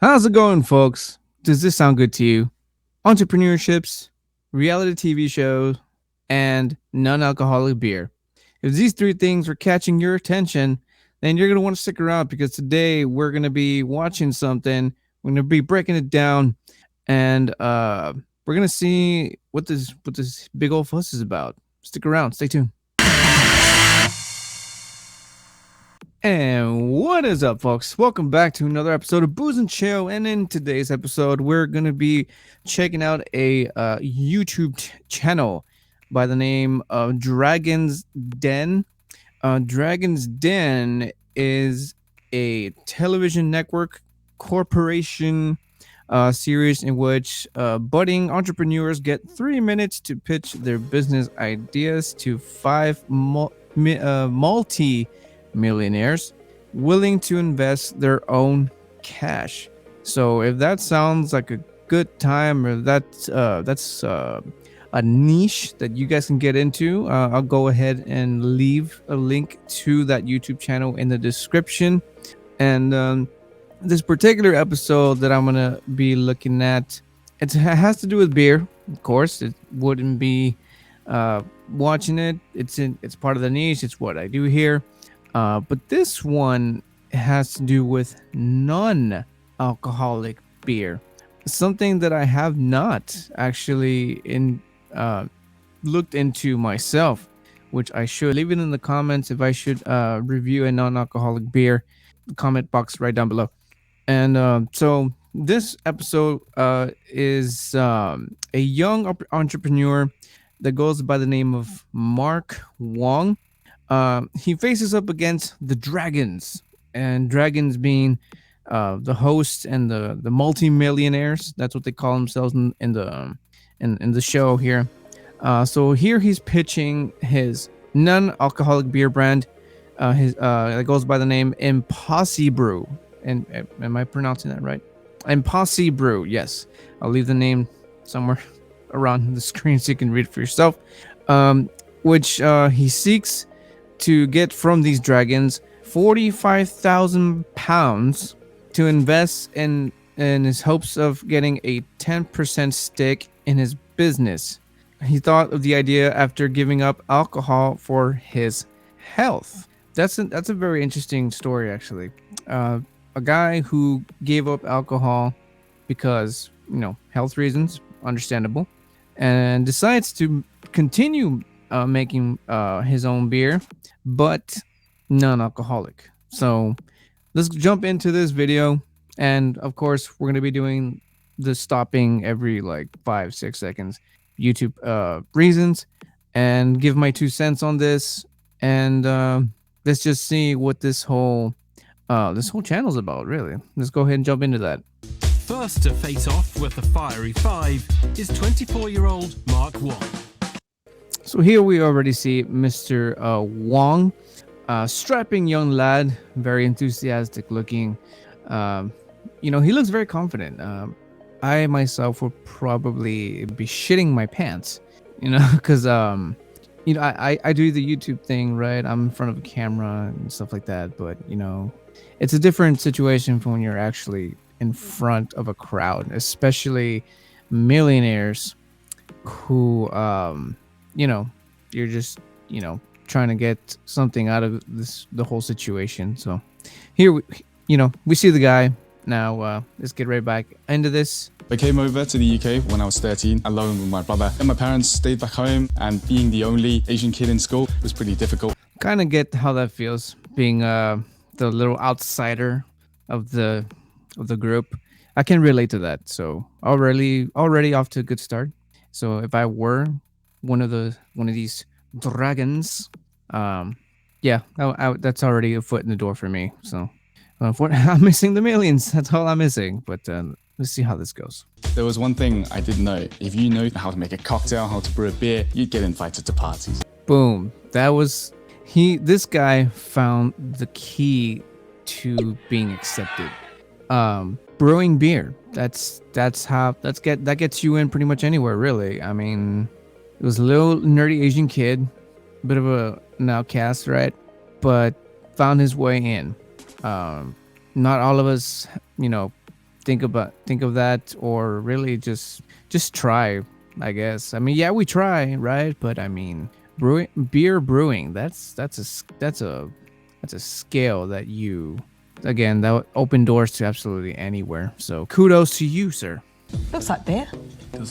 How's it going, folks? Does this sound good to you? Entrepreneurships, reality TV shows, and non alcoholic beer. If these three things are catching your attention, then you're going to want to stick around because today we're going to be watching something. We're going to be breaking it down and we're going to see what this big old fuss is about. Stick around, stay tuned. And what is up, folks? Welcome back to another episode of Booze and Chill. And in today's episode, we're going to be checking out a YouTube channel by the name of Dragon's Den. Dragon's Den is a television network corporation series in which budding entrepreneurs get 3 minutes to pitch their business ideas to five multi-millionaires willing to invest their own cash. So if that sounds like a good time, or that's a niche that you guys can get into, I'll go ahead and leave a link to that YouTube channel in the description. And this particular episode that I'm gonna be looking at, it has to do with beer. Of course, it wouldn't be watching it. It's part of the niche. It's what I do here. But this one has to do with non-alcoholic beer, something that I have not actually looked into myself, which I should. Leave it in the comments if I should review a non-alcoholic beer. Comment box right down below. And so this episode is a young entrepreneur that goes by the name of Mark Wong. He faces up against the Dragons, and Dragons being the hosts and the multi-millionaires. That's what they call themselves in the show here. So here he's pitching his non-alcoholic beer brand. That goes by the name Imposibrew. And am I pronouncing that right? Imposibrew. Yes, I'll leave the name somewhere around the screen so you can read it for yourself. Which he seeks to get from these dragons 45,000 pounds to invest in his hopes of getting a 10% stake in his business. He thought of the idea after giving up alcohol for his health. That's a very interesting story, actually. A guy who gave up alcohol because, health reasons, understandable, and decides to continue making his own beer, but non-alcoholic. So let's jump into this video, and of course we're going to be doing the stopping every like 5-6 seconds YouTube reasons, and give my 2 cents on this, and let's just see what this whole channel's about, really. Let's go ahead and jump into that. First to face off with the fiery five is 24-year-old Mark Wong. So here we already see Mr. Wong, strapping young lad, very enthusiastic looking. He looks very confident. I myself would probably be shitting my pants, because I do the YouTube thing, right? I'm in front of a camera and stuff like that, but it's a different situation from when you're actually in front of a crowd, especially millionaires who you're just trying to get something out of the whole situation. So here we see the guy now. Let's get right back into this. I came over to the UK when I was 13, alone with my brother, and my parents stayed back home, and being the only Asian kid in school was pretty difficult. Kind of get how that feels, being the little outsider of the group. I can relate to that. So already off to a good start. So if I were one of these dragons, that's already a foot in the door for me. So I'm missing the millions. That's all I'm missing. But let's see how this goes. There was one thing I didn't know. If you know how to make a cocktail, how to brew a beer, you'd get invited to parties. Boom. That was this guy found the key to being accepted. Brewing beer. That gets you in pretty much anywhere, really. I mean, it was a little nerdy Asian kid, a bit of an outcast, right? But found his way in. Not all of us, think of that, or really just try, I guess. I mean, yeah, we try, right? But I mean, beer brewing, that's a scale that you, again, that would open doors to absolutely anywhere. So kudos to you, sir. Looks like beer.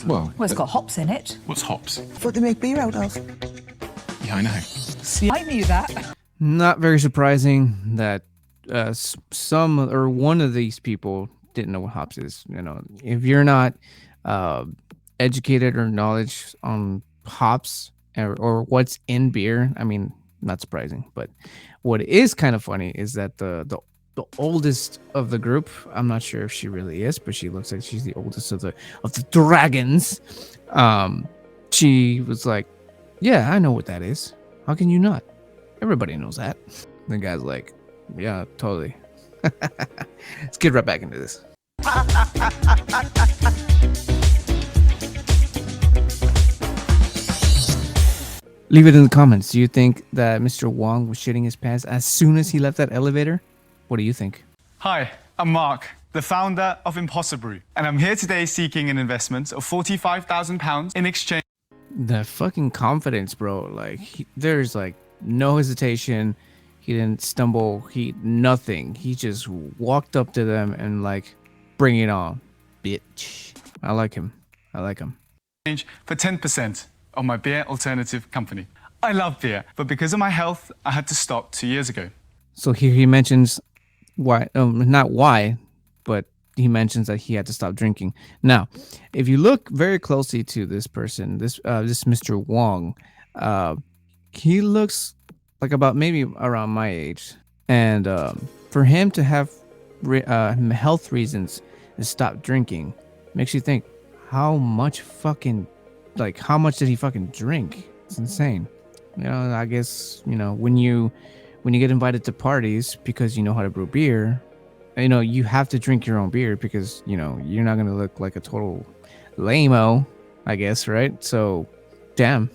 Well, Well, it's got hops in it. What's hops? What they make beer out of. Yeah, I know. See, I knew that. Not very surprising that some or one of these people didn't know what hops is. You know, if you're not educated or knowledge on hops or what's in beer, I mean, not surprising. But what is kind of funny is that the oldest of the group, I'm not sure if she really is, but she looks like she's the oldest of the dragons. She was like, "Yeah, I know what that is. How can you not? Everybody knows that." The guy's like, "Yeah, totally." Let's get right back into this. Leave it in the comments. Do you think that Mr. Wong was shitting his pants as soon as he left that elevator? What do you think? Hi, I'm Mark, the founder of Imposibrew, and I'm here today seeking an investment of £45,000 in exchange. The fucking confidence, bro. Like, there's like no hesitation. He didn't stumble. Nothing. He just walked up to them and like, bring it on, bitch. I like him. For 10% of my beer alternative company. I love beer, but because of my health, I had to stop 2 years ago. So here he mentions why, not why, but he mentions that he had to stop drinking. Now, if you look very closely to this person, this Mr. Wong, he looks like about maybe around my age, and for him to have health reasons to stop drinking makes you think, how much did he fucking drink? It's insane. You know, I guess, you know, when you get invited to parties because you know how to brew beer, you know, you have to drink your own beer because, you know, you're not going to look like a total lame-o, I guess, right? So, damn.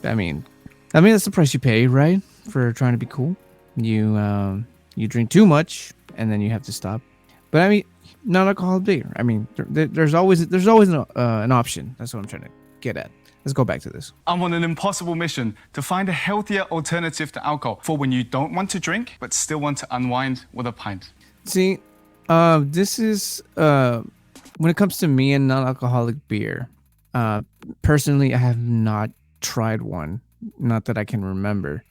I mean, that's the price you pay, right? For trying to be cool. You drink too much and then you have to stop. But I mean, non-alcoholic beer. I mean, there's always an option. That's what I'm trying to get at. Let's go back to this. I'm on an impossible mission to find a healthier alternative to alcohol for when you don't want to drink, but still want to unwind with a pint. See, this is when it comes to me and non-alcoholic beer. Personally, I have not tried one, not that I can remember.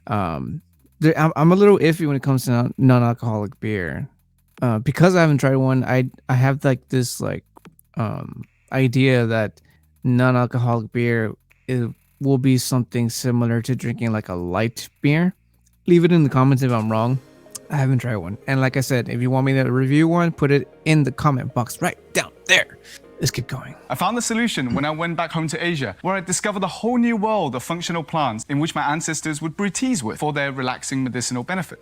I'm a little iffy when it comes to non-alcoholic beer, because I haven't tried one. I have like this idea that non-alcoholic beer will be something similar to drinking like a light beer. Leave it in the comments if I'm wrong. I haven't tried one. And like I said, if you want me to review one, put it in the comment box right down there. Let's keep going. I found the solution when I went back home to Asia, where I discovered a whole new world of functional plants in which my ancestors would brew teas with for their relaxing medicinal benefit.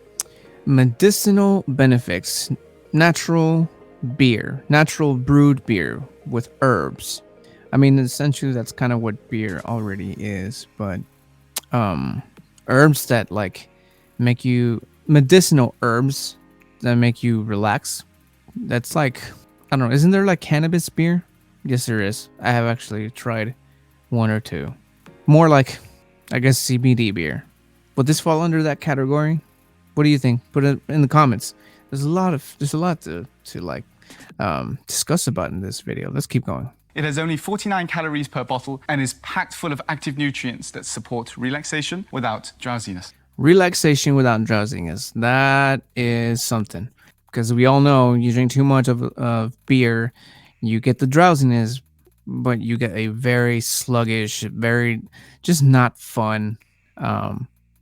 Medicinal benefits. Natural beer. Natural brewed beer with herbs. I mean, essentially, that's kind of what beer already is, but herbs that like make you, medicinal herbs that make you relax. That's like, I don't know, isn't there like cannabis beer? Yes, there is. I have actually tried one or two. More like, I guess, CBD beer. Would this fall under that category? What do you think? Put it in the comments. There's a lot to like discuss about in this video. Let's keep going. It has only 49 calories per bottle and is packed full of active nutrients that support relaxation without drowsiness. Relaxation without drowsiness. That is something. Because we all know you drink too much of beer, you get the drowsiness, but you get a very sluggish, very just not fun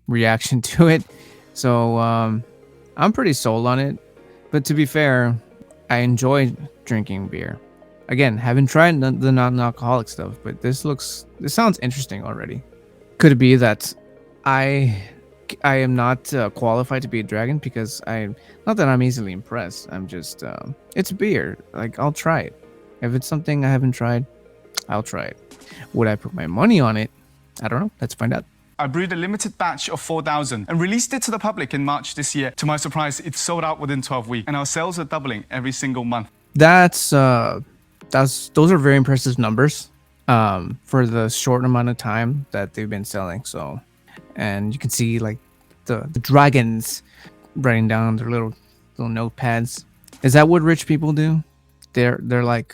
reaction to it. So I'm pretty sold on it. But to be fair, I enjoy drinking beer. Again, haven't tried the non-alcoholic stuff, but this sounds interesting already. Could it be that I am not qualified to be a dragon because not that I'm easily impressed. I'm just, it's beer. Like, I'll try it. If it's something I haven't tried, I'll try it. Would I put my money on it? I don't know. Let's find out. I brewed a limited batch of 4,000 and released it to the public in March this year. To my surprise, it sold out within 12 weeks, and our sales are doubling every single month. That's those are very impressive numbers for the short amount of time that they've been selling. So, and you can see like the dragons writing down their little notepads. Is that what rich people do? They're like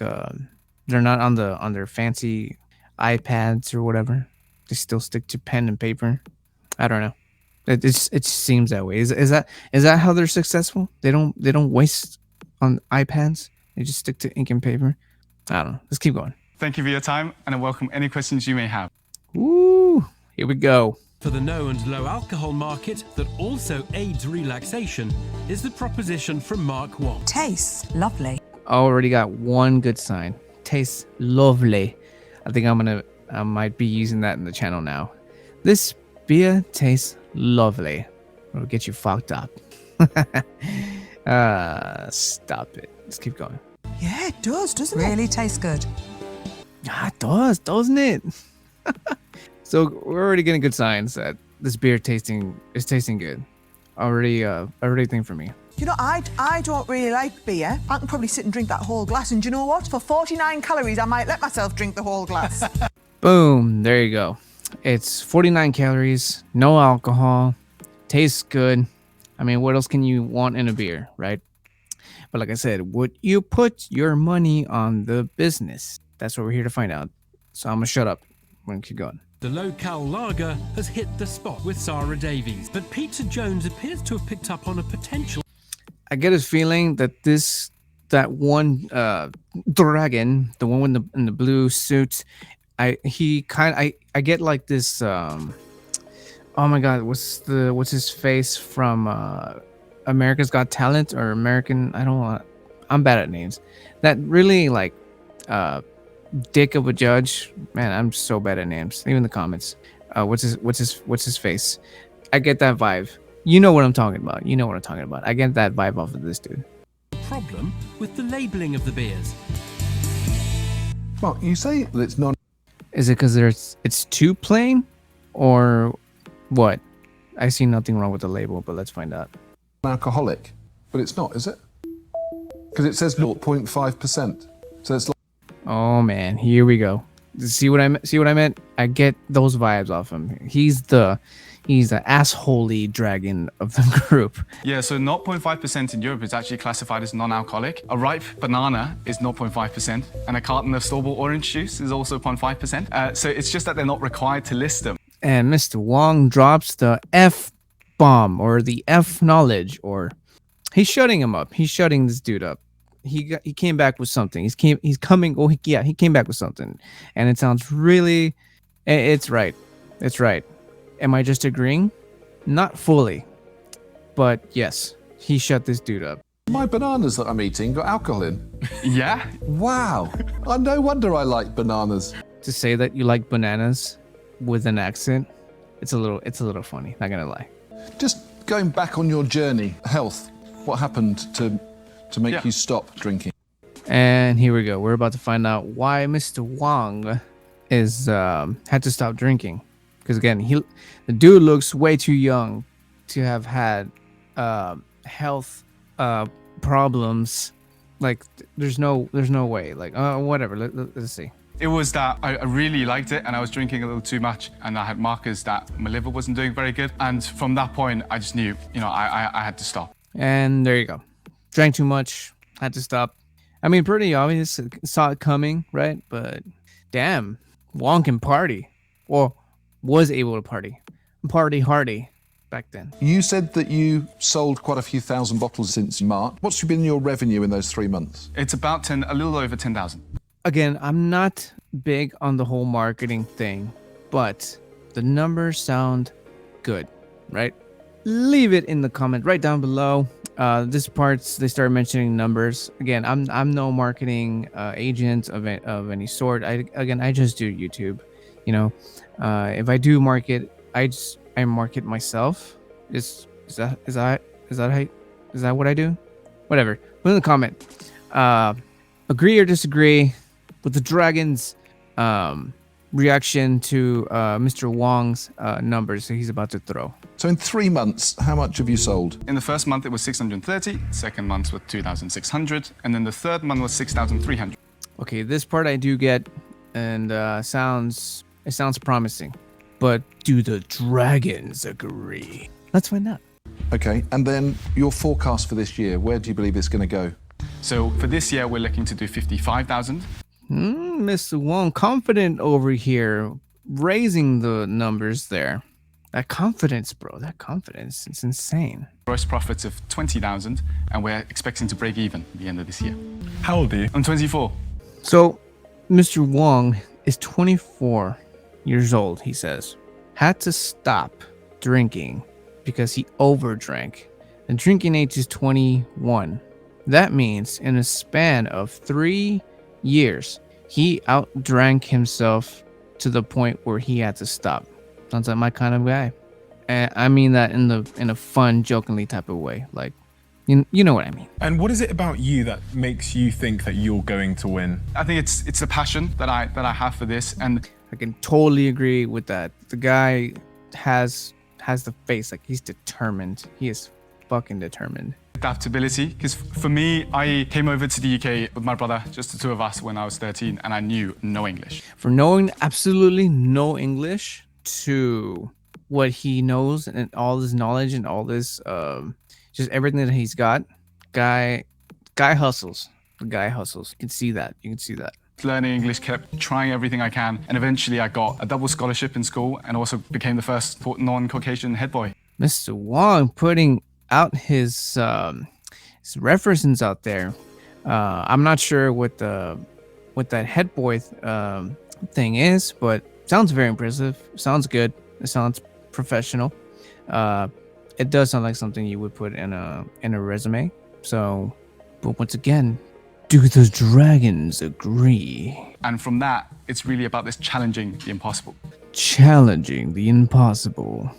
they're not on their fancy iPads or whatever. They still stick to pen and paper. I don't know. It seems that way. Is that how they're successful? They don't waste on iPads. They just stick to ink and paper. I don't know. Let's keep going. Thank you for your time, and I welcome any questions you may have. Woo! Here we go. For the no and low alcohol market that also aids relaxation is the proposition from Mark Wong. Tastes lovely. Already got one good sign. Tastes lovely. I think I might be using that in the channel now. This beer tastes lovely. It'll get you fucked up. Stop it. Let's keep going. Yeah, it does, doesn't it? Really tastes good. It does, doesn't it? So we're already getting good signs that this beer is tasting good. Already a thing for me. You know, I don't really like beer. I can probably sit and drink that whole glass. And do you know what? For 49 calories, I might let myself drink the whole glass. Boom, there you go. It's 49 calories, no alcohol, tastes good. I mean, what else can you want in a beer, right? But like I said, would you put your money on the business? That's what we're here to find out. So I'm gonna shut up. I'm gonna keep going. The low-cal lager has hit the spot with Sarah Davies, but Peter Jones appears to have picked up on a potential. I get a feeling that that one dragon, the one in the blue suit, I get like this. Oh my God, what's his face from America's Got Talent or American? I don't want. I'm bad at names. That really like dick of a judge. Man, I'm so bad at names. Leave in the comments. What's his face? I get that vibe. You know what I'm talking about. I get that vibe off of this dude. Problem with the labelling of the beers. Well, you say that it's non. Is it because it's too plain, or what? I see nothing wrong with the label, but let's find out. Alcoholic, but it's not, is it? Because it says 0.5%. So it's like. Oh man, here we go. See what I meant? I get those vibes off him. He's the assholey dragon of the group. Yeah, so 0.5% in Europe is actually classified as non-alcoholic. A ripe banana is 0.5%, and a carton of store-bought orange juice is also 0.5%. So it's just that they're not required to list them. And Mr. Wong drops the F bomb, or the F knowledge, or he's shutting him up. He's shutting this dude up. He came back with something. He came back with something, and it sounds really. It's right. It's right. Am I just agreeing? Not fully, but yes, he shut this dude up. My bananas that I'm eating got alcohol in. Yeah? Wow. No wonder I like bananas. To say that you like bananas with an accent, it's a little funny. Not gonna lie. Just going back on your journey, health. What happened to make you stop drinking? And here we go. We're about to find out why Mr. Wong is had to stop drinking. Because again, the dude looks way too young to have had health problems. Like there's no way. Like whatever. Let's see. It was that I really liked it, and I was drinking a little too much, and I had markers that my liver wasn't doing very good. And from that point, I just knew, I had to stop. And there you go. Drank too much, had to stop. I mean, pretty obvious. Saw it coming, right? But damn, Wong can party. Well, was able to party hardy back then. You said that you sold quite a few thousand bottles since March. What's been your revenue in those 3 months? It's about a little over 10,000. Again, I'm not big on the whole marketing thing, but the numbers sound good, right? Leave it in the comment right down below. This parts they start mentioning numbers. Again, I'm no marketing agent of any sort. I just do YouTube. If I do market, I market myself. Is that what I do? Whatever. Put in the comment. Agree or disagree with the dragons reaction to Mr. Wong's numbers that he's about to throw. So in 3 months, how much have you sold? In the first month, it was 630. Second month was 2,600. And then the third month was 6,300. Okay, this part I do get, and sounds promising. But do the dragons agree? Let's find out. Okay, and then your forecast for this year, where do you believe it's going to go? So for this year, we're looking to do 55,000. Mr. Wong, confident over here, raising the numbers there. That confidence, bro, that confidence, it's insane. Gross profits of 20,000, and we're expecting to break even at the end of this year. How old are you? I'm 24. So, Mr. Wong is 24 years old, he says. Had to stop drinking because he overdrank. The drinking age is 21. That means in a span of 3 years, he outdrank himself to the point where he had to stop. Sounds like my kind of guy. And I mean that in a fun, jokingly type of way. Like, you know what I mean. And what is it about you that makes you think that you're going to win? I think it's a passion that I have for this, and I can totally agree with that. The guy has the face, like he's determined. He is fucking determined. adaptability. Because for me, I came over to the UK with my brother, just the two of us, when I was 13, and I knew no English. For knowing absolutely no English to what he knows and all his knowledge and all this, just everything that he's got, guy hustles. The guy hustles. You can see that. Learning English, kept trying everything I can, and eventually I got a double scholarship in school and also became the first non-Caucasian head boy. Mr. Wong putting out his references out there. I'm not sure what that head boy thing is, but sounds very impressive. Sounds good. It sounds professional. It does sound like something you would put in a resume. So, but once again, do the dragons agree? And from that, it's really about this challenging the impossible. Challenging the impossible.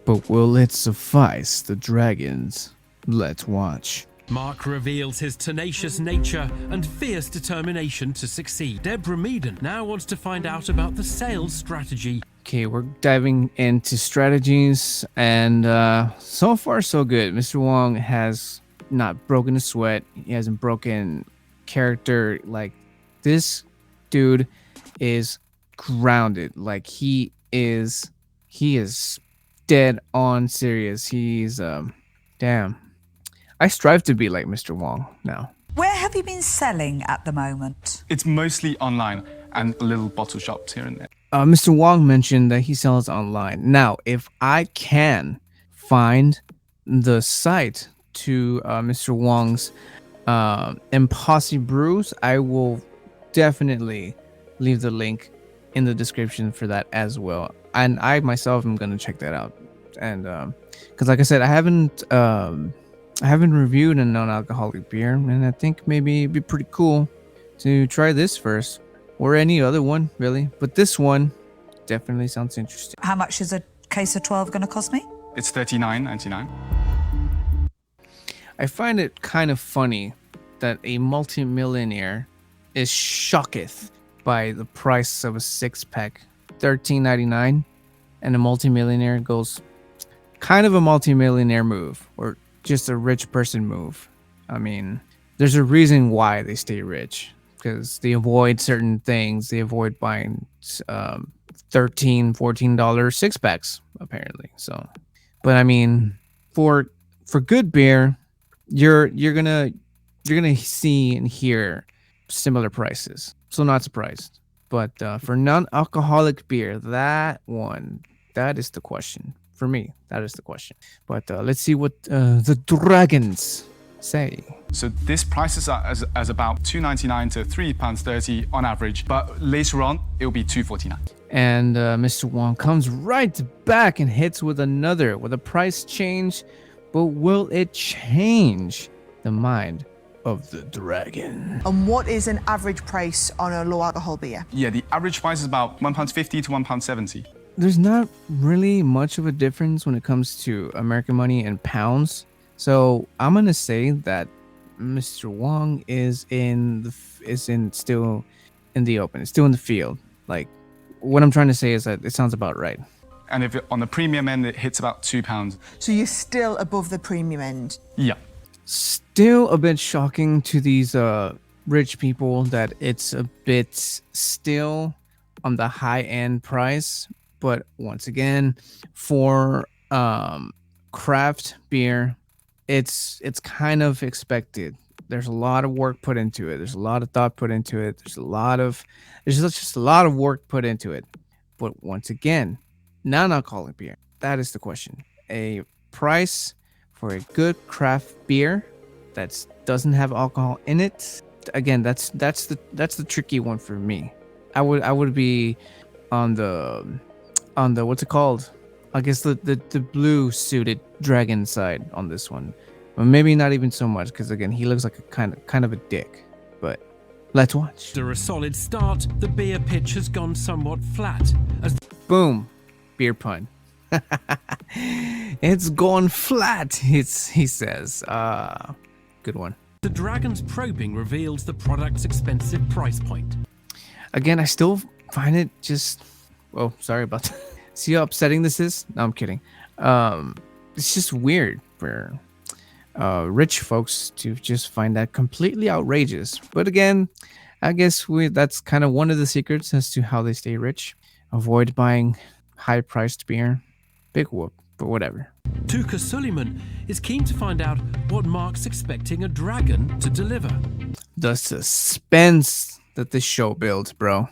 But will it suffice the dragons? Let's watch. Mark reveals his tenacious nature and fierce determination to succeed. Deborah Meaden now wants to find out about the sales strategy. Okay, we're diving into strategies, and so far so good. Mr. Wong has not broken a sweat. He hasn't broken character. Like, this dude is grounded. Like, he is dead on serious. He's damn. I strive to be like Mr. Wong now. Where have you been selling at the moment? It's mostly online and little bottle shops here and there. Mr. Wong mentioned that he sells online. Now, if I can find the site to Mr. Wong's Imposibrews, I will definitely leave the link in the description for that as well. And I myself am going to check that out. And because like I said, I haven't reviewed a non-alcoholic beer, and I think maybe it'd be pretty cool to try this first, or any other one really, but this one definitely sounds interesting. How much is a case of 12 going to cost me? It's $39.99. I find it kind of funny that a multimillionaire is shocketh by the price of a 6-pack, $13.99, and a multimillionaire goes kind of a multimillionaire move, or just a rich person move. I mean, there's a reason why they stay rich, because they avoid certain things. They avoid buying $13, $14 6-packs apparently. So, but I mean, for good beer, you're gonna see and hear similar prices. So not surprised. But for non-alcoholic beer, that is the question. For me, that is the question. But let's see what the dragons say. So this prices are as about $2.99 to £3.30 on average, but later on it'll be $2.49. And Mr. Wong comes right back and hits with a price change, but will it change the mind of the dragon? And what is an average price on a low alcohol beer? Yeah, the average price is about £1.50 to £1.70. There's not really much of a difference when it comes to American money and pounds. So I'm gonna say that Mr. Wong is still in the open. It's still in the field. Like, what I'm trying to say is that it sounds about right. And if on the premium end, it hits about £2. So you're still above the premium end. Yeah. Still a bit shocking to these rich people that it's a bit still on the high end price. But once again, for craft beer, it's kind of expected. There's a lot of work put into it. There's a lot of thought put into it. There's just a lot of work put into it. But once again, non-alcoholic beer. That is the question. A price for a good craft beer that doesn't have alcohol in it. Again, that's the tricky one for me. I would be on the what's it called? I guess the blue suited dragon side on this one. But maybe not even so much, because again, he looks like a kind of a dick. But let's watch. After a solid start, the beer pitch has gone somewhat flat as Boom. Beer pun. It's gone flat, he says. Good one. the dragon's probing reveals the product's expensive price point. Again, I still find it just... Oh, sorry about that. See how upsetting this is? No, I'm kidding. It's just weird for rich folks to just find that completely outrageous. But again, I guess that's kind of one of the secrets as to how they stay rich. Avoid buying high-priced beer. Big whoop, but whatever. Tuka Suleiman is keen to find out what Mark's expecting a dragon to deliver. The suspense that this show builds, bro.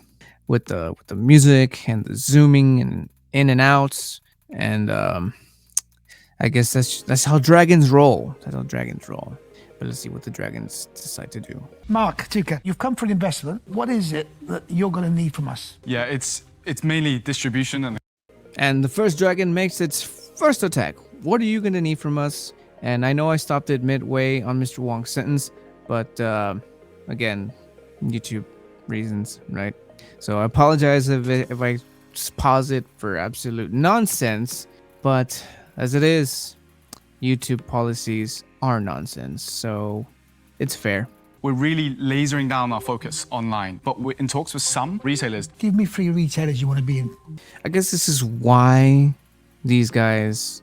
With the music and the zooming and in and outs, and I guess that's how dragons roll. That's how dragons roll. But let's see what the dragons decide to do. Mark, Tuka, you've come for an investment. What is it that you're going to need from us? Yeah, it's mainly distribution And the first dragon makes its first attack. What are you going to need from us? And I know I stopped it midway on Mr. Wong's sentence, but again, YouTube reasons, right? So I apologize if I pause it for absolute nonsense, but as it is, YouTube policies are nonsense, so it's fair. We're really lasering down our focus online, but we're in talks with some retailers. Give me 3 retailers you want to be in. I guess this is why these guys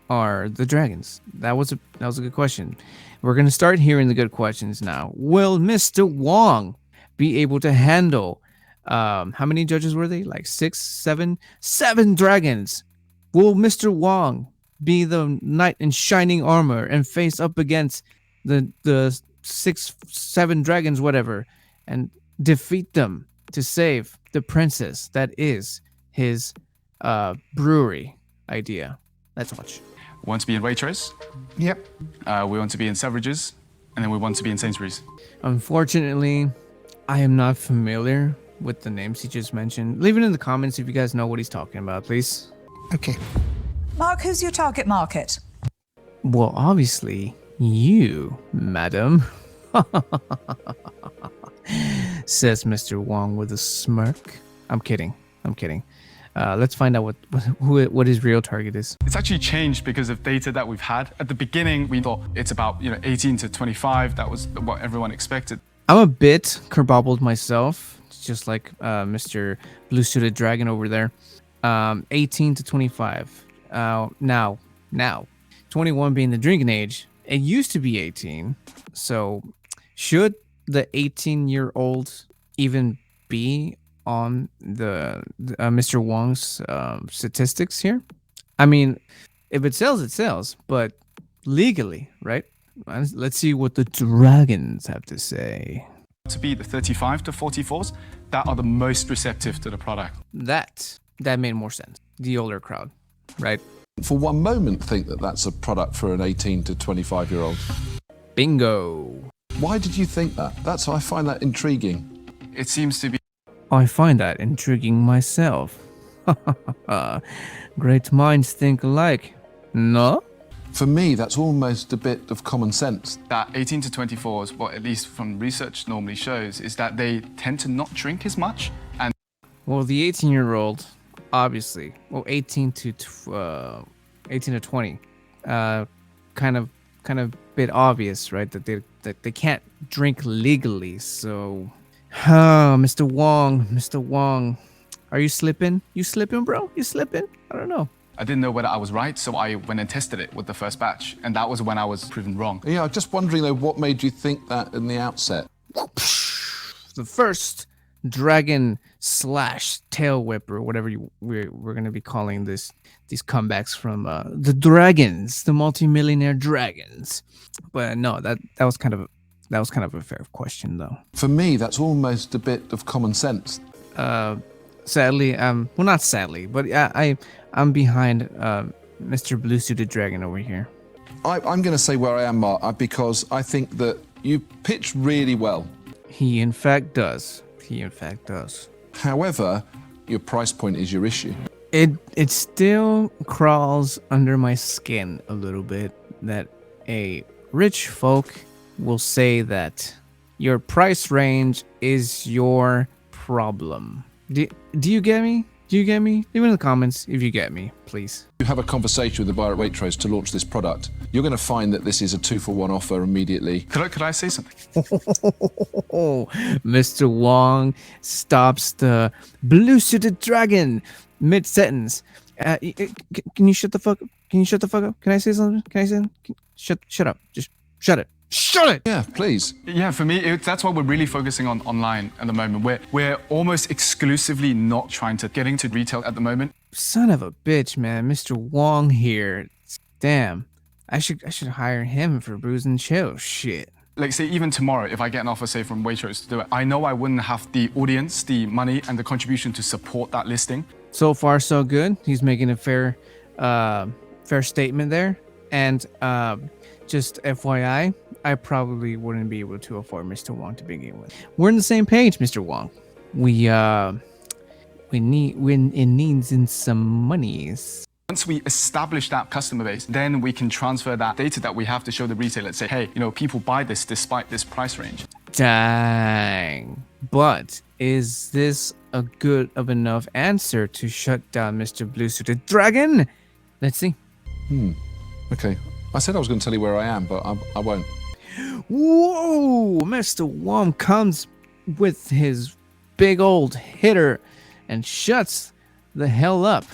are the dragons. That was a good question. We're gonna start hearing the good questions now. Will Mr. Wong be able to handle how many judges were they? Like 6, 7 dragons. Will Mr. Wong be the knight in shining armor and face up against the 6, 7 dragons, whatever, and defeat them to save the princess that is his brewery idea? Let's watch. We want to be in Waitrose. Yep. We want to be in Selfridges, and then we want to be in Sainsbury's. Unfortunately, I am not familiar with the names he just mentioned. Leave it in the comments if you guys know what he's talking about, please. Okay. Mark, who's your target market? Well, obviously, you, madam. Says Mr. Wong with a smirk. I'm kidding. Let's find out what his real target is. It's actually changed because of data that we've had. At the beginning, we thought it's about 18 to 25. That was what everyone expected. I'm a bit kerbobbled myself, just like Mr. Blue Suited Dragon over there. 18 to 25. Now, 21 being the drinking age. It used to be 18. So, should the 18-year-old even be on the Mr. Wong's statistics here? I mean, if it sells, it sells, but legally, right? Let's see what the dragons have to say. To be the 35 to 44s that are the most receptive to the product. That made more sense. The older crowd, right? For one moment, think that that's a product for an 18 to 25-year-old. Bingo. Why did you think that? I find that intriguing. It seems to be. I find that intriguing myself. Great minds think alike. No? For me, that's almost a bit of common sense. That 18 to 24s, what at least from research normally shows, is that they tend to not drink as much. And well, the 18-year-old, obviously, 18 to 20, kind of bit obvious, right? That they can't drink legally. So, Mr. Wong, Are you slipping? You slipping, bro? You slipping? I don't know. I didn't know whether I was right, so I went and tested it with the first batch, and that was when I was proven wrong. Yeah, I'm just wondering though, what made you think that in the outset? The first dragon slash tail whip, or whatever we're going to be calling these comebacks from the dragons, the multimillionaire dragons. But no, that was kind of a fair question though. For me, that's almost a bit of common sense. Sadly, well, not sadly, but I'm behind Mr. Blue Suited Dragon over here. I'm going to say where I am, Mark, because I think that you pitch really well. He in fact does. However, your price point is your issue. It still crawls under my skin a little bit that a rich folk will say that your price range is your problem. Do you get me? Do you get me? Leave it in the comments if you get me, please. You have a conversation with the buyer at Waitrose to launch this product. You're going to find that this is a 2-for-1 offer immediately. Could I say something? Mr. Wong stops the blue-suited dragon mid-sentence. Can you shut the fuck up? Can you shut the fuck up? Can I say something? Can I say something? Shut up. Just shut it. Shut it! Yeah, please. Yeah, for me, that's why we're really focusing on online at the moment. We're almost exclusively not trying to get into retail at the moment. Son of a bitch, man. Mr. Wong here. Damn. I should hire him for Booze and Chill. Shit. Like, say, even tomorrow, if I get an offer, say, from Waitrose to do it, I know I wouldn't have the audience, the money, and the contribution to support that listing. So far, so good. He's making a fair statement there. And just FYI, I probably wouldn't be able to afford Mr. Wong to begin with. We're on the same page, Mr. Wong. We needs in some monies. Once we establish that customer base, then we can transfer that data that we have to show the retailer and say, hey, people buy this despite this price range. Dang. But is this a good of enough answer to shut down Mr. Blue Suited Dragon? Let's see. Okay. I said I was going to tell you where I am, but I won't. Whoa! Mr. Wong comes with his big old hitter and shuts the hell up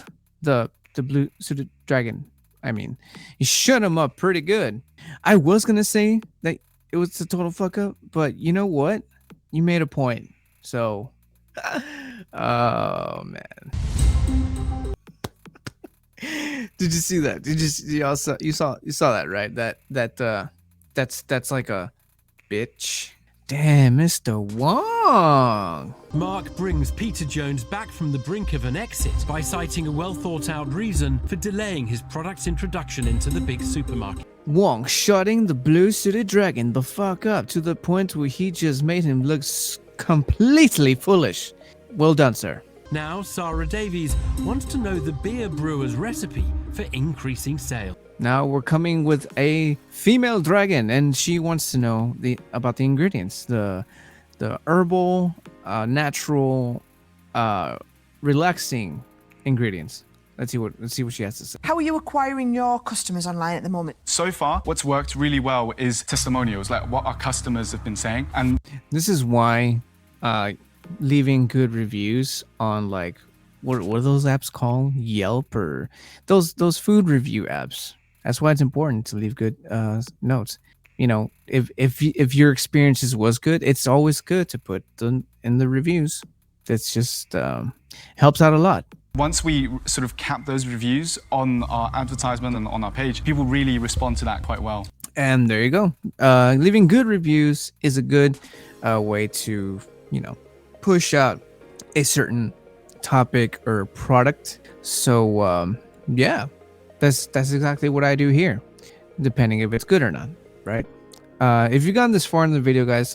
the Blue Suited Dragon. I mean, he shut him up pretty good. I was going to say that it was a total fuck up, but you know what? You made a point. So, oh man. Did you see that? You saw that, right? That's like a bitch. Damn, Mr. Wong. Mark brings Peter Jones back from the brink of an exit by citing a well-thought-out reason for delaying his product's introduction into the big supermarket. Wong shutting the blue-suited dragon the fuck up to the point where he just made him look completely foolish. Well done, sir. Now, Sarah Davies wants to know the beer brewer's recipe for increasing sales. Now we're coming with a female dragon, and she wants to know about the ingredients, the herbal, natural, relaxing ingredients. Let's see what she has to say. How are you acquiring your customers online at the moment? So far, what's worked really well is testimonials, like what our customers have been saying. And this is why leaving good reviews on, like, what are those apps called? Yelp, or those food review apps. That's why it's important to leave good notes. If your experiences was good, it's always good to put them in the reviews. That's just helps out a lot. Once we sort of cap those reviews on our advertisement and on our page, people really respond to that quite well. And there you go. Leaving good reviews is a good way to, push out a certain topic or product. So yeah, that's exactly what I do here, depending if it's good or not, right? If you've gotten this far in the video, guys,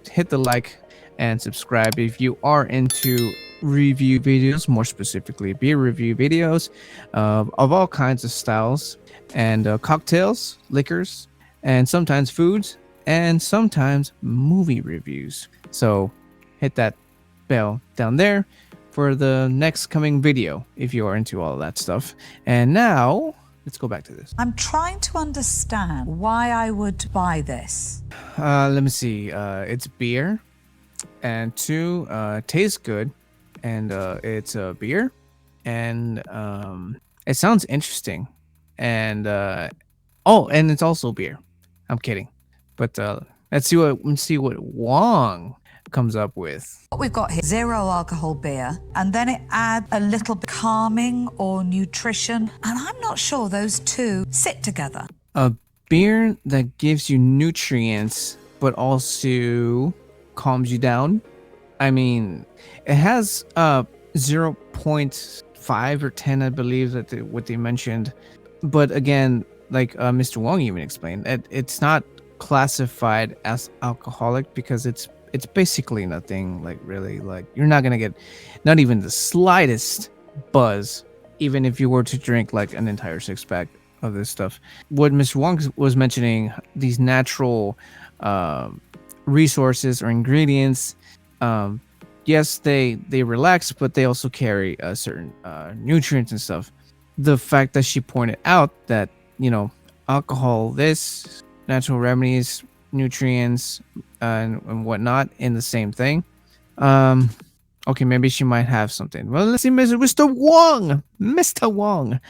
hit the like and subscribe if you are into review videos, more specifically beer review videos of all kinds of styles, and cocktails, liquors, and sometimes foods, and sometimes movie reviews. So hit that bell down there for the next coming video if you are into all of that stuff. And now let's go back to this. I'm trying to understand why I would buy this. Let me see. It's beer, and 2, tastes good, and it's a beer, and it sounds interesting, and and it's also beer. I'm kidding, but let's see what Wong comes up with. What we've got here, 0 alcohol beer, and then it adds a little bit calming or nutrition, and I'm not sure those two sit together. A beer that gives you nutrients, but also calms you down. I mean, it has 0.5 or 10, I believe, what they mentioned. But again, like Mr. Wong even explained, it's not classified as alcoholic because it's basically nothing, like really, like you're not gonna get not even the slightest buzz, even if you were to drink like an entire 6-pack of this stuff. What Mr. Wong was mentioning, these natural resources or ingredients, yes, they relax, but they also carry certain nutrients and stuff. The fact that she pointed out that, you know, alcohol, this natural remedies, nutrients, and whatnot in the same thing. Okay, maybe she might have something. Well, let's see Mr. Wong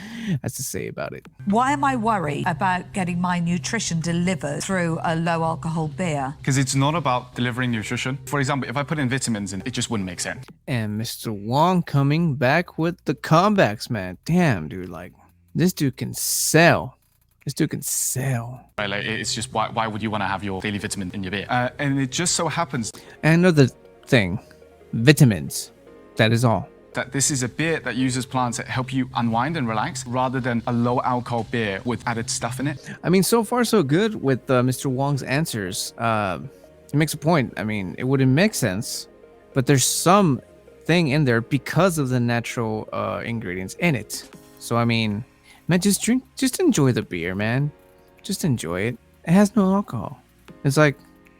has to say about it. Why am I worried about getting my nutrition delivered through a low alcohol beer? Because it's not about delivering nutrition. For example, if I put in vitamins in, it just wouldn't make sense. And Mr. Wong coming back with the comebacks, man. Damn, dude, like this dude can sell. Right, like, it's just why would you want to have your daily vitamin in your beer? And it just so happens. And another thing, vitamins. That is all. That this is a beer that uses plants that help you unwind and relax rather than a low alcohol beer with added stuff in it. I mean, so far so good with Mr. Wong's answers. He makes a point. I mean, it wouldn't make sense, but there's some thing in there because of the natural ingredients in it. So I mean, man, just enjoy the beer, man. Just enjoy it. It has no alcohol. It's like,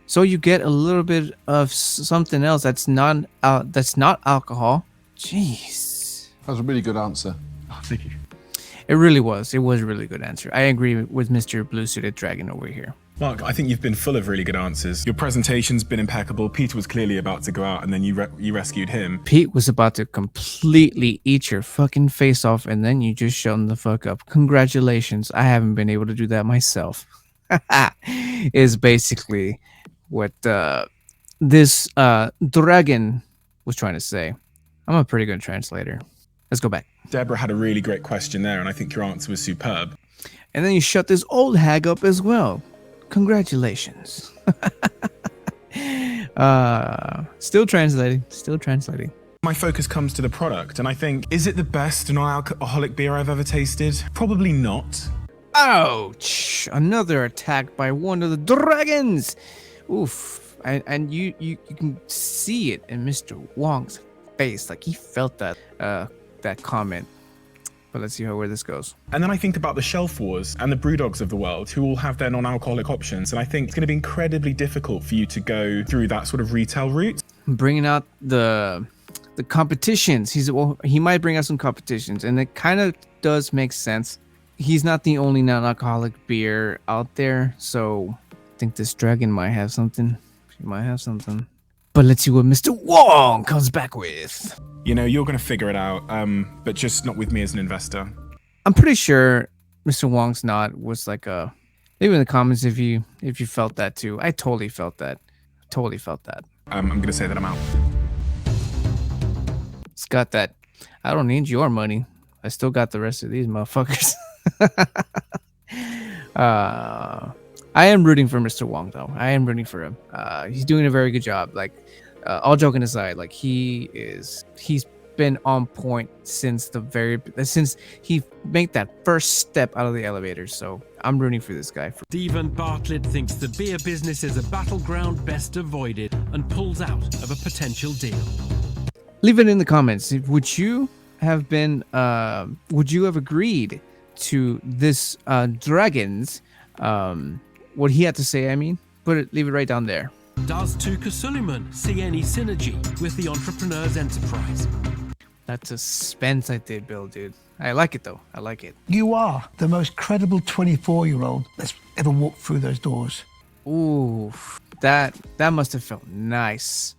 so you get a little bit of something else that's not alcohol. Jeez. That was a really good answer. Oh, thank you. It really was. It was a really good answer. I agree with Mr. Blue Suited Dragon over here. Mark, I think you've been full of really good answers. Your presentation's been impeccable. Peter was clearly about to go out, and then you rescued him. Pete was about to completely eat your fucking face off, and then you just shut him the fuck up. Congratulations. I haven't been able to do that myself. Is basically what this dragon was trying to say. I'm a pretty good translator. Let's go back. Deborah had a really great question there, and I think your answer was superb. And then you shut this old hag up as well. Congratulations. Still translating. My focus comes to the product, and I think, is it the best non-alcoholic beer I've ever tasted? Probably not. Ouch! Another attack by one of the dragons. Oof! And you can see it in Mr. Wong's face, like he felt that comment. But let's see where this goes. And then I think about the Shelf Wars and the Brewdogs of the world who all have their non-alcoholic options. And I think it's going to be incredibly difficult for you to go through that sort of retail route. Bringing out the competitions. He might bring out some competitions, and it kind of does make sense. He's not the only non-alcoholic beer out there, so I think this dragon might have something. She might have something. But let's see what Mr. Wong comes back with. You know, you're going to figure it out, but just not with me as an investor. I'm pretty sure Mr. Wong's nod was like a... Leave in the comments if you felt that too. I totally felt that. I'm going to say that I'm out. It's got that. I don't need your money. I still got the rest of these motherfuckers. I am rooting for Mr. Wong though. I am rooting for him. He's doing a very good job. Like, all joking aside, like he's been on point since he made that first step out of the elevator. So I'm rooting for this guy. Stephen Bartlett thinks the beer business is a battleground best avoided and pulls out of a potential deal. Leave it in the comments. Would you have agreed to this dragon's what he had to say? I mean, leave it right down there. Does Tuka Suleiman see any synergy with the entrepreneur's enterprise? That suspense I did build, dude. I like it though. I like it. You are the most credible 24-year-old that's ever walked through those doors. Ooh, that must have felt nice.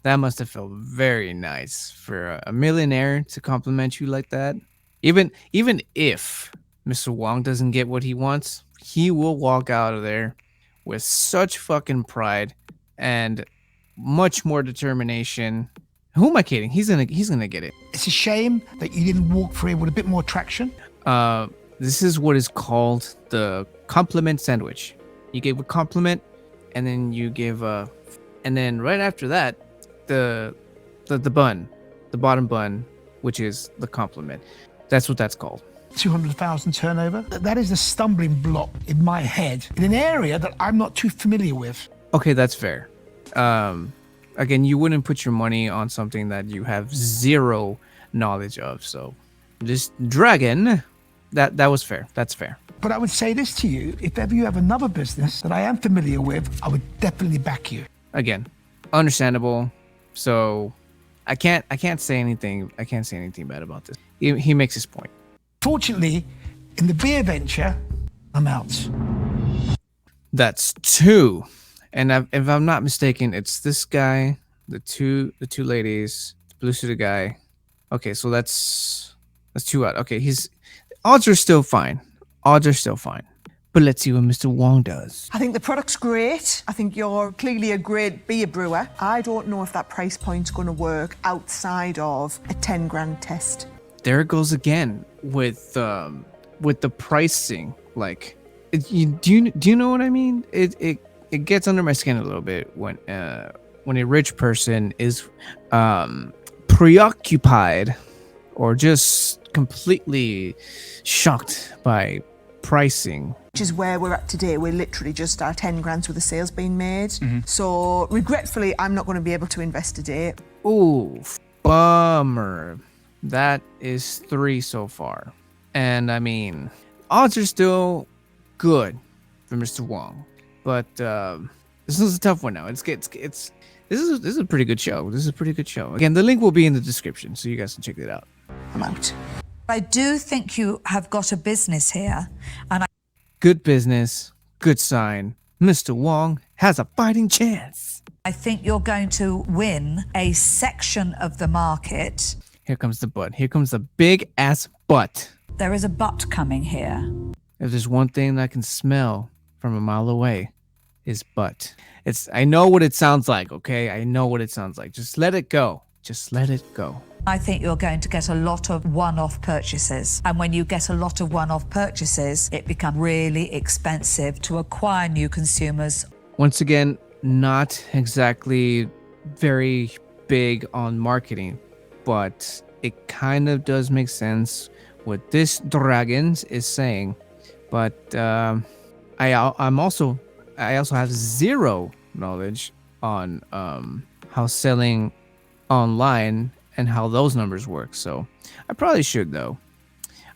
That must have felt very nice for a millionaire to compliment you like that. Even if Mr. Wong doesn't get what he wants, he will walk out of there with such fucking pride and much more determination. Who am I kidding? He's gonna get it. It's a shame that you didn't walk through it with a bit more traction. This is what is called the compliment sandwich. You give a compliment, and then you give and then right after that, the bun, the bottom bun, which is the compliment. That's what that's called. 200,000 turnover. That is a stumbling block in my head in an area that I'm not too familiar with. Okay, that's fair. Again, you wouldn't put your money on something that you have zero knowledge of. So, this dragon, that was fair. That's fair. But I would say this to you: if ever you have another business that I am familiar with, I would definitely back you. Again, understandable. So, I can't say anything. I can't say anything bad about this. He makes his point. Fortunately, in the beer venture, I'm out. That's two. And if I'm not mistaken, it's this guy, the two ladies, the blue suited guy. Okay, so that's two out. Okay, odds are still fine. Odds are still fine. But let's see what Mr. Wong does. I think the product's great. I think you're clearly a great beer brewer. I don't know if that price point's going to work outside of a 10 grand test. There it goes again with the pricing. Like, do you know what I mean? It gets under my skin a little bit when a rich person is preoccupied or just completely shocked by pricing. Which is where we're at today. We're literally just our 10 grand's worth of sales being made. So regretfully, I'm not going to be able to invest today. Ooh, bummer. That is 3 so far. And I mean, odds are still good for Mr. Wong. But this is a tough one now. This is a pretty good show. This is a pretty good show. Again, the link will be in the description, so you guys can check it out. I'm out. I do think you have got a business here, and Good business, good sign. Mr. Wong has a fighting chance. I think you're going to win a section of the market. Here comes the butt. Here comes the big ass butt. There is a but coming here. If there's one thing that I can smell from a mile away, is butt. I know what it sounds like, okay? I know what it sounds like. Just let it go. Just let it go. I think you're going to get a lot of one-off purchases. And when you get a lot of one-off purchases, it becomes really expensive to acquire new consumers. Once again, not exactly very big on marketing, but it kind of does make sense what this dragons is saying. But I also have zero knowledge on how selling online and how those numbers work. So I probably should, though.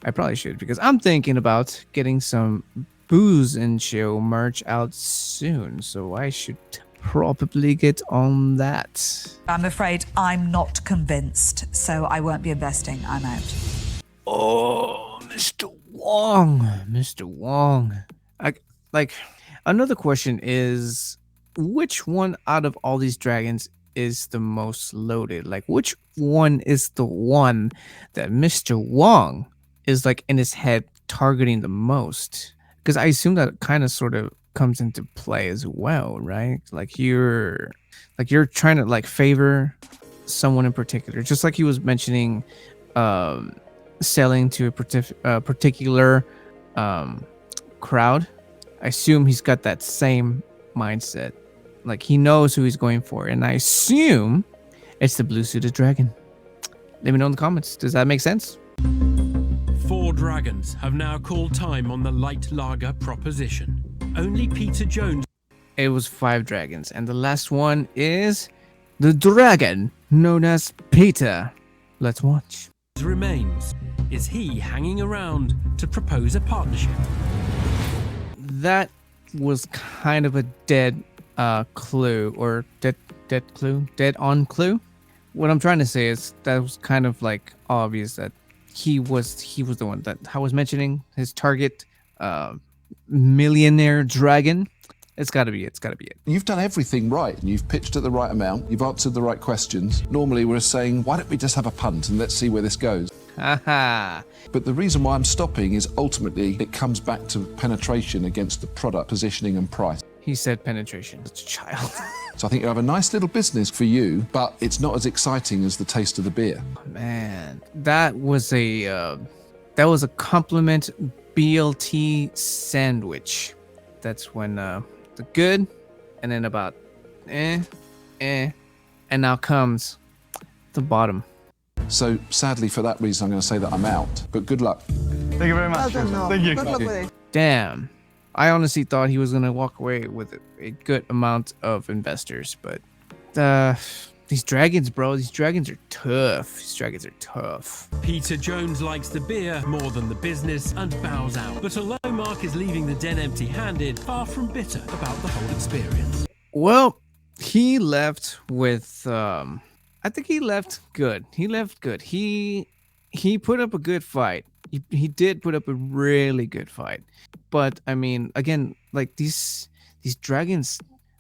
I probably should, because I'm thinking about getting some Booze&Chill merch out soon. So I should probably get on that. I'm afraid I'm not convinced, so I won't be investing. I'm out. Oh, Mr. Wong. Mr. Wong. Another question is, which one out of all these dragons is the most loaded? Like, which one is the one that Mr. Wong is like in his head targeting the most? Because I assume that kind of sort of comes into play as well, right? Like you're trying to like favor someone in particular, just like he was mentioning selling to a particular crowd. I assume he's got that same mindset. Like he knows who he's going for, and I assume it's the blue suited dragon. Let me know in the comments. Does that make sense? 4 dragons have now called time on the light lager proposition. Only Peter Jones. It was 5 dragons, and the last one is the dragon known as Peter. Let's watch. Remains. Is he hanging around to propose a partnership? That was kind of a dead clue, or dead on clue. What I'm trying to say is that was kind of like obvious that he was the one that I was mentioning, his target millionaire dragon. It's got to be it. It's got to be it. You've done everything right, and you've pitched at the right amount, you've answered the right questions. Normally we're saying, why don't we just have a punt and let's see where this goes? Haha. But the reason why I'm stopping is ultimately it comes back to penetration against the product positioning and price. He said penetration. It's a child. So I think you have a nice little business for you, but it's not as exciting as the taste of the beer. Man, that was a compliment BLT sandwich. That's when the good, and then about and now comes the bottom. So sadly, for that reason, I'm going to say that I'm out. But good luck. Thank you very much. Well done, Noel. Thank you. Good luck with it. Damn. I honestly thought he was gonna walk away with a good amount of investors, but these dragons, bro, these dragons are tough. Peter Jones likes the beer more than the business and bows out. But although Mark is leaving the den empty-handed, far from bitter about the whole experience. Well, he left with I think he left good. He put up a good fight. He did put up a really good fight. But I mean, again, like these dragons,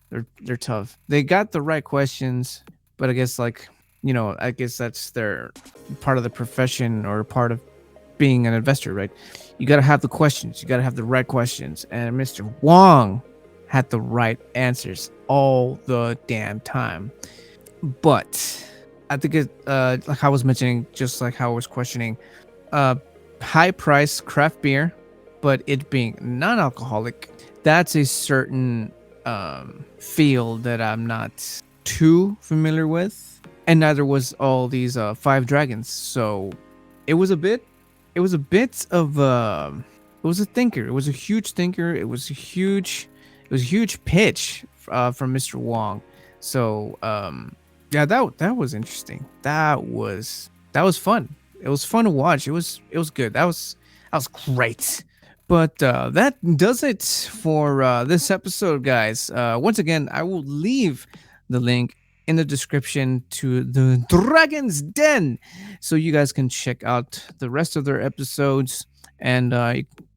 they're tough. They got the right questions, but I guess I guess that's their part of the profession or part of being an investor, right? You got to have the questions. You got to have the right questions. And Mr. Wong had the right answers all the damn time. But I think like I was mentioning, just like how I was questioning, high price craft beer, but it being non-alcoholic, that's a certain field that I'm not too familiar with, and neither was all these five dragons. So it was a bit of it was a thinker. It was a huge thinker. It was a huge pitch from Mr. Wong. So yeah, that was interesting. That was fun. It was fun to watch. It was good. That was great. But that does it for this episode, guys. Once again, I will leave the link in the description to the Dragon's Den, so you guys can check out the rest of their episodes and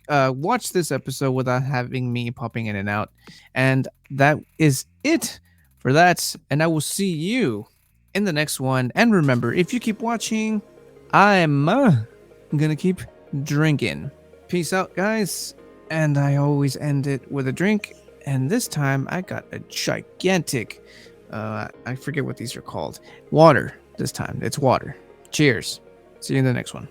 watch this episode without having me popping in and out. And that is it for that. And I will see you in the next one. And remember, if you keep watching, I'm gonna keep drinking. Peace out, guys. And I always end it with a drink. And this time I got a gigantic, I forget what these are called. Water this time. It's water. Cheers. See you in the next one.